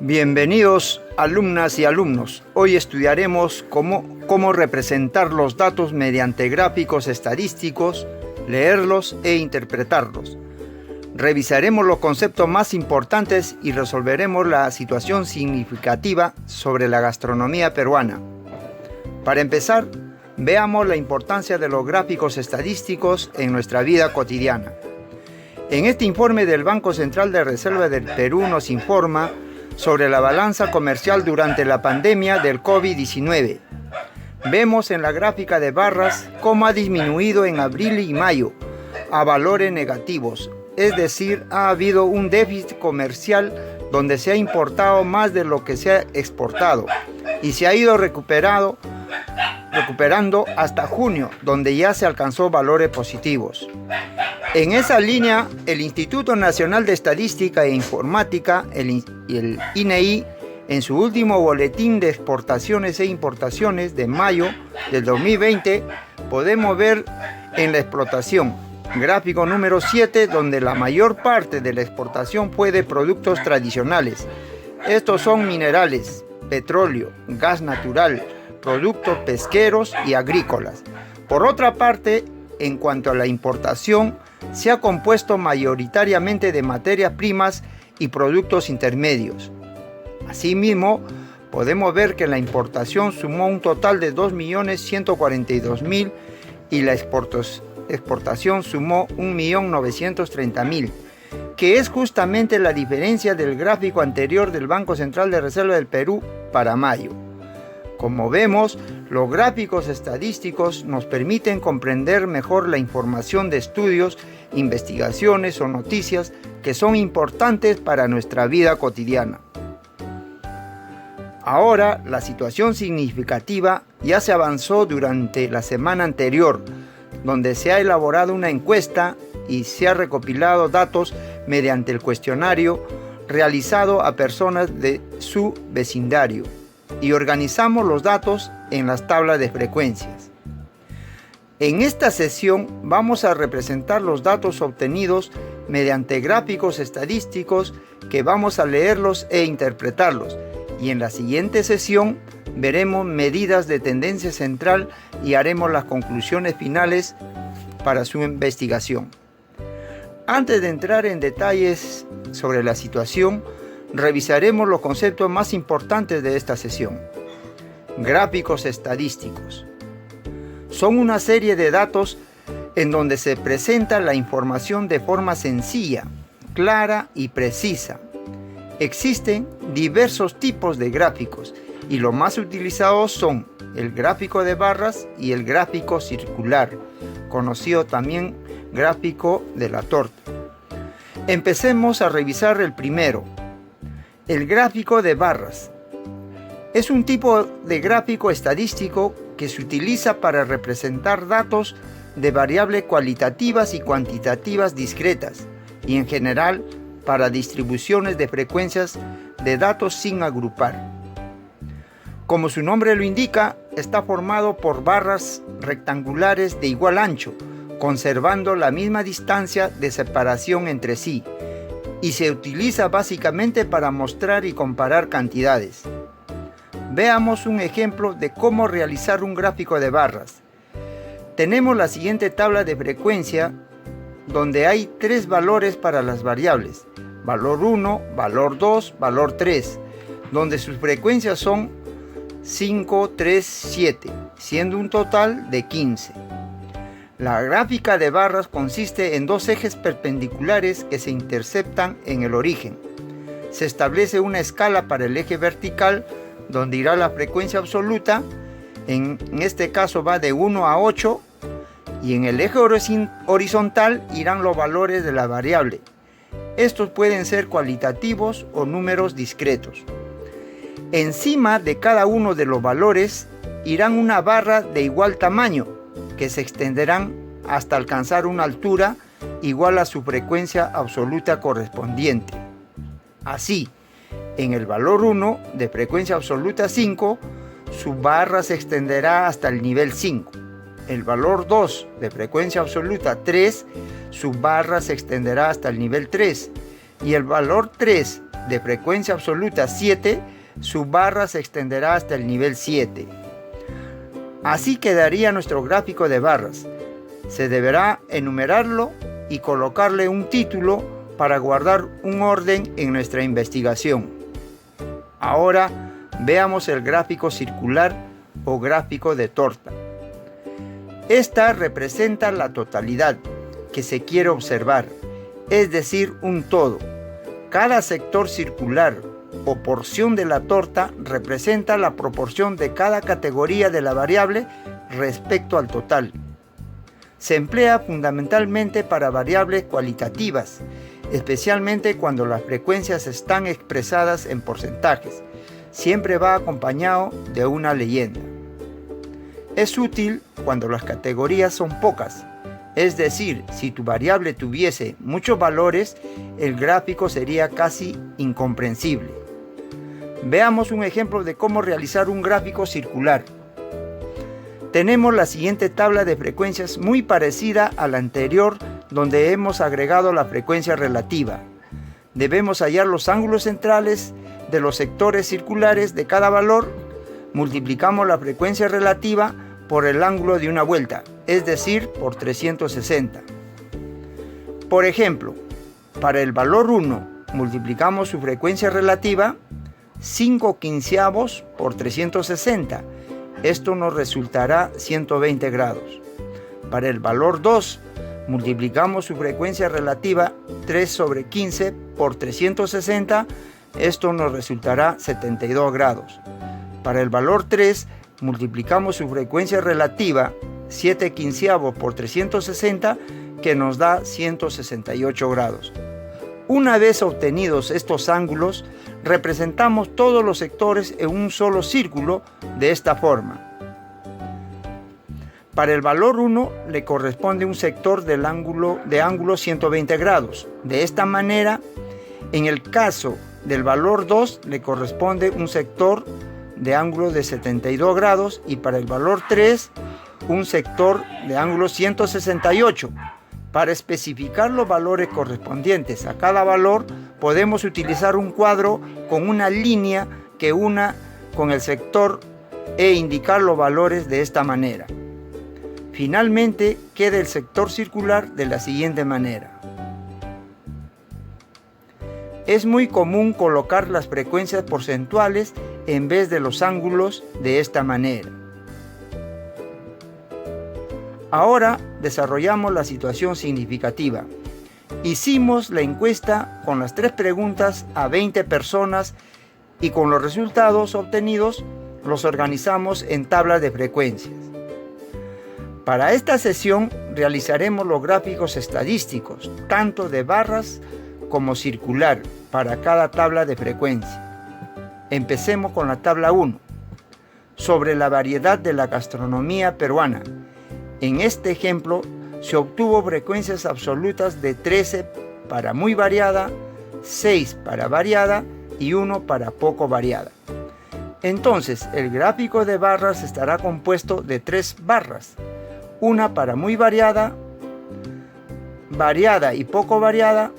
Bienvenidos alumnas y alumnos. Hoy estudiaremos cómo representar los datos mediante gráficos estadísticos, leerlos e interpretarlos. Revisaremos los conceptos más importantes y resolveremos la situación significativa sobre la gastronomía peruana. Para empezar, veamos la importancia de los gráficos estadísticos en nuestra vida cotidiana. En este informe del Banco Central de Reserva del Perú nos informa sobre la balanza comercial durante la pandemia del COVID-19. Vemos en la gráfica de barras cómo ha disminuido en abril y mayo a valores negativos, es decir, ha habido un déficit comercial donde se ha importado más de lo que se ha exportado y se ha ido recuperando hasta junio, donde ya se alcanzó valores positivos. En esa línea, el Instituto Nacional de Estadística e Informática, el INEI, en su último boletín de exportaciones e importaciones de mayo del 2020, podemos ver en la explotación, gráfico número 7, donde la mayor parte de la exportación fue de productos tradicionales. Estos son minerales, petróleo, gas natural, productos pesqueros y agrícolas. Por otra parte, en cuanto a la importación, se ha compuesto mayoritariamente de materias primas y productos intermedios. Asimismo, podemos ver que la importación sumó un total de 2.142.000 y la exportación sumó 1.930.000, que es justamente la diferencia del gráfico anterior del Banco Central de Reserva del Perú para mayo. Como vemos, los gráficos estadísticos nos permiten comprender mejor la información de estudios, investigaciones o noticias que son importantes para nuestra vida cotidiana. Ahora, la situación significativa ya se avanzó durante la semana anterior, donde se ha elaborado una encuesta y se ha recopilado datos mediante el cuestionario realizado a personas de su vecindario, y organizamos los datos en las tablas de frecuencias. En esta sesión vamos a representar los datos obtenidos mediante gráficos estadísticos que vamos a leerlos e interpretarlos, y en la siguiente sesión veremos medidas de tendencia central y haremos las conclusiones finales para su investigación. Antes de entrar en detalles sobre la situación, revisaremos los conceptos más importantes de esta sesión. Gráficos estadísticos. Son una serie de datos en donde se presenta la información de forma sencilla, clara y precisa. Existen diversos tipos de gráficos y los más utilizados son el gráfico de barras y el gráfico circular, conocido también gráfico de la torta. Empecemos a revisar el primero. El gráfico de barras es un tipo de gráfico estadístico que se utiliza para representar datos de variables cualitativas y cuantitativas discretas y en general para distribuciones de frecuencias de datos sin agrupar. Como su nombre lo indica, está formado por barras rectangulares de igual ancho, conservando la misma distancia de separación entre sí, y se utiliza básicamente para mostrar y comparar cantidades. Veamos un ejemplo de cómo realizar un gráfico de barras. Tenemos la siguiente tabla de frecuencia donde hay tres valores para las variables, valor 1, valor 2, valor 3, donde sus frecuencias son 5, 3, 7, siendo un total de 15. La gráfica de barras consiste en dos ejes perpendiculares que se interceptan en el origen. Se establece una escala para el eje vertical donde irá la frecuencia absoluta, en este caso va de 1 a 8, y en el eje horizontal irán los valores de la variable. Estos pueden ser cualitativos o números discretos. Encima de cada uno de los valores irán una barra de igual tamaño, que se extenderán hasta alcanzar una altura igual a su frecuencia absoluta correspondiente. Así, en el valor 1 de frecuencia absoluta 5, su barra se extenderá hasta el nivel 5. El valor 2 de frecuencia absoluta 3, su barra se extenderá hasta el nivel 3. Y el valor 3 de frecuencia absoluta 7, su barra se extenderá hasta el nivel 7. Así quedaría nuestro gráfico de barras. Se deberá enumerarlo y colocarle un título para guardar un orden en nuestra investigación. Ahora veamos el gráfico circular o gráfico de torta. Esta representa la totalidad que se quiere observar, es decir, un todo. Cada sector circular o porción de la torta representa la proporción de cada categoría de la variable respecto al total. Se emplea fundamentalmente para variables cualitativas, especialmente cuando las frecuencias están expresadas en porcentajes. Siempre va acompañado de una leyenda. Es útil cuando las categorías son pocas, es decir, si tu variable tuviese muchos valores, el gráfico sería casi incomprensible. Veamos un ejemplo de cómo realizar un gráfico circular. Tenemos la siguiente tabla de frecuencias muy parecida a la anterior, donde hemos agregado la frecuencia relativa. Debemos hallar los ángulos centrales de los sectores circulares de cada valor. Multiplicamos la frecuencia relativa por el ángulo de una vuelta, es decir, por 360. Por ejemplo, para el valor 1, multiplicamos su frecuencia relativa 5/15 por 360. Esto nos resultará 120 grados. Para el valor 2, multiplicamos su frecuencia relativa 3/15 por 360. Esto nos resultará 72 grados. Para el valor 3, multiplicamos su frecuencia relativa 7/15 por 360, que nos da 168 grados. Una vez obtenidos estos ángulos, representamos todos los sectores en un solo círculo de esta forma. Para el valor 1 le corresponde un sector de ángulo 120 grados. De esta manera, en el caso del valor 2 le corresponde un sector de ángulo de 72 grados y para el valor 3 un sector de ángulo 168. Para especificar los valores correspondientes a cada valor, podemos utilizar un cuadro con una línea que una con el sector e indicar los valores de esta manera. Finalmente, queda el sector circular de la siguiente manera. Es muy común colocar las frecuencias porcentuales en vez de los ángulos de esta manera. Ahora desarrollamos la situación significativa. Hicimos la encuesta con las 3 preguntas a 20 personas y con los resultados obtenidos los organizamos en tablas de frecuencias. Para esta sesión realizaremos los gráficos estadísticos, tanto de barras como circular, para cada tabla de frecuencia. Empecemos con la tabla 1, sobre la variedad de la gastronomía peruana. En este ejemplo se obtuvo frecuencias absolutas de 13 para muy variada, 6 para variada y 1 para poco variada. Entonces, el gráfico de barras estará compuesto de 3 barras, una para muy variada, variada y poco variada.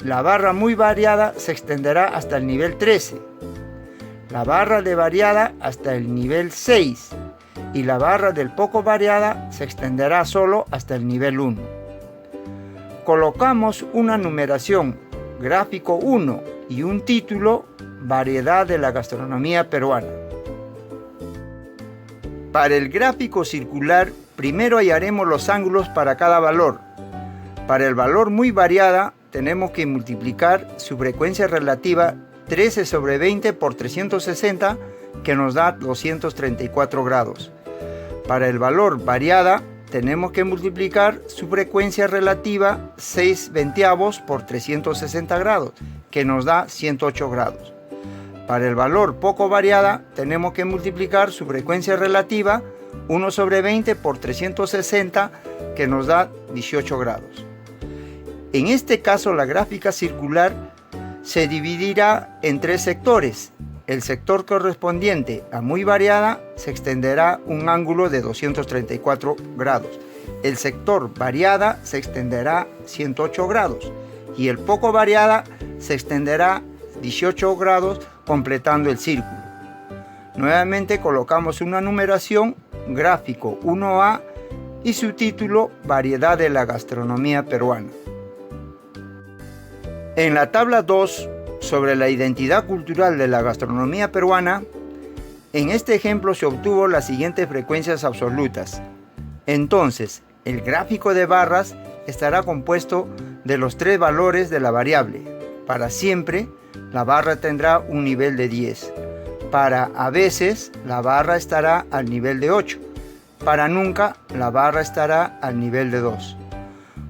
La barra muy variada se extenderá hasta el nivel 13, la barra de variada hasta el nivel 6 y la barra del poco variada se extenderá solo hasta el nivel 1. Colocamos una numeración, gráfico 1, y un título, variedad de la gastronomía peruana. Para el gráfico circular, primero hallaremos los ángulos para cada valor. Para el valor muy variada, tenemos que multiplicar su frecuencia relativa 13/20 por 360, que nos da 234 grados. Para el valor variada, tenemos que multiplicar su frecuencia relativa 6/20 por 360 grados, que nos da 108 grados. Para el valor poco variada, tenemos que multiplicar su frecuencia relativa 1/20 por 360, que nos da 18 grados. En este caso, la gráfica circular se dividirá en 3 sectores. El sector correspondiente a muy variada se extenderá un ángulo de 234 grados. El sector variada se extenderá 108 grados y el poco variada se extenderá 18 grados, completando el círculo. Nuevamente colocamos una numeración, gráfico 1A, y su título, Variedad de la gastronomía peruana. En la tabla 2, sobre la identidad cultural de la gastronomía peruana, en este ejemplo se obtuvo las siguientes frecuencias absolutas. Entonces, el gráfico de barras estará compuesto de los tres valores de la variable. Para siempre, la barra tendrá un nivel de 10. Para a veces, la barra estará al nivel de 8. Para nunca, la barra estará al nivel de 2.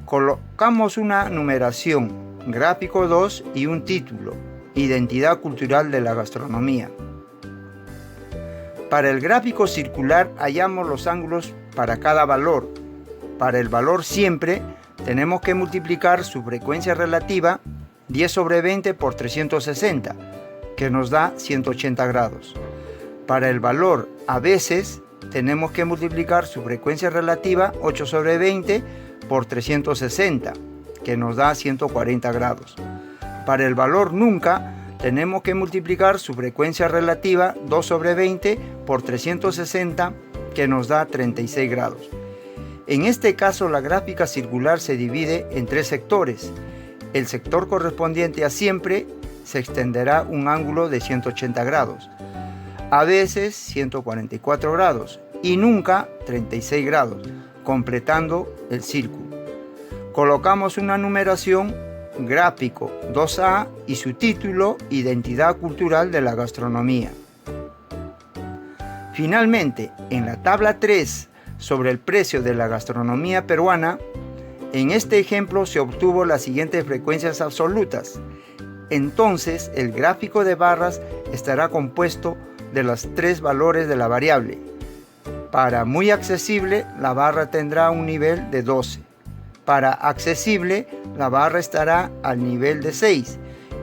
Colocamos una numeración, gráfico 2, y un título, Identidad cultural de la gastronomía. Para el gráfico circular hallamos los ángulos para cada valor. Para el valor siempre, tenemos que multiplicar su frecuencia relativa 10 sobre 20 por 360, que nos da 180 grados. Para el valor a veces, tenemos que multiplicar su frecuencia relativa 8 sobre 20 por 360, que nos da 140 grados. Para el valor nunca, tenemos que multiplicar su frecuencia relativa 2 sobre 20 por 360, que nos da 36 grados. En este caso, la gráfica circular se divide en tres sectores. El sector correspondiente a siempre se extenderá un ángulo de 180 grados. A veces 144 grados y nunca 36 grados, completando el círculo. Colocamos una numeración, gráfico 2A, y su título, Identidad cultural de la gastronomía. Finalmente, en la tabla 3 sobre el precio de la gastronomía peruana, en este ejemplo se obtuvo las siguientes frecuencias absolutas. Entonces, el gráfico de barras estará compuesto de los tres valores de la variable. Para muy accesible, la barra tendrá un nivel de 12. Para accesible, la barra estará al nivel de 6.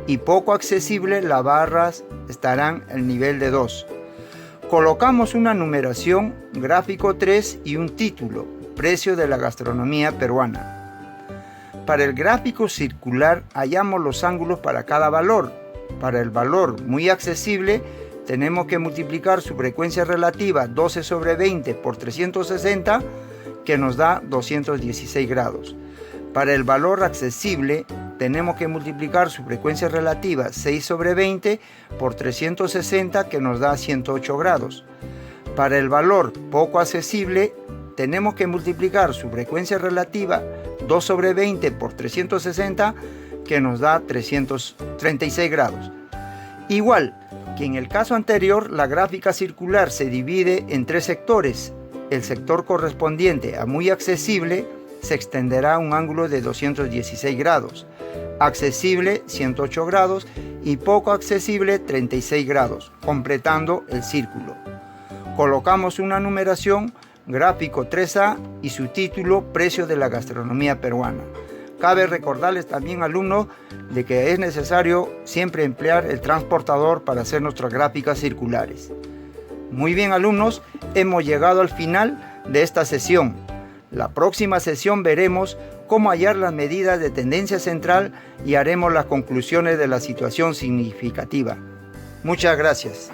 Y poco accesible, las barras estarán al nivel de 2. Colocamos una numeración, gráfico 3, y un título, Precio de la gastronomía peruana. Para el gráfico circular hallamos los ángulos para cada valor. Para el valor muy accesible, tenemos que multiplicar su frecuencia relativa 12 sobre 20 por 360, que nos da 216 grados. Para el valor accesible, tenemos que multiplicar su frecuencia relativa 6 sobre 20 por 360, que nos da 108 grados. Para el valor poco accesible, tenemos que multiplicar su frecuencia relativa 2 sobre 20 por 360, que nos da 336 grados. Igual que en el caso anterior, la gráfica circular se divide en tres sectores. El sector correspondiente a muy accesible se extenderá un ángulo de 216 grados, accesible 108 grados y poco accesible 36 grados, completando el círculo. Colocamos una numeración, gráfico 3A, y su título, Precio de la gastronomía peruana. Cabe recordarles también, alumnos, de que es necesario siempre emplear el transportador para hacer nuestras gráficas circulares. Muy bien, alumnos, hemos llegado al final de esta sesión. La próxima sesión veremos cómo hallar las medidas de tendencia central y haremos las conclusiones de la situación significativa. Muchas gracias.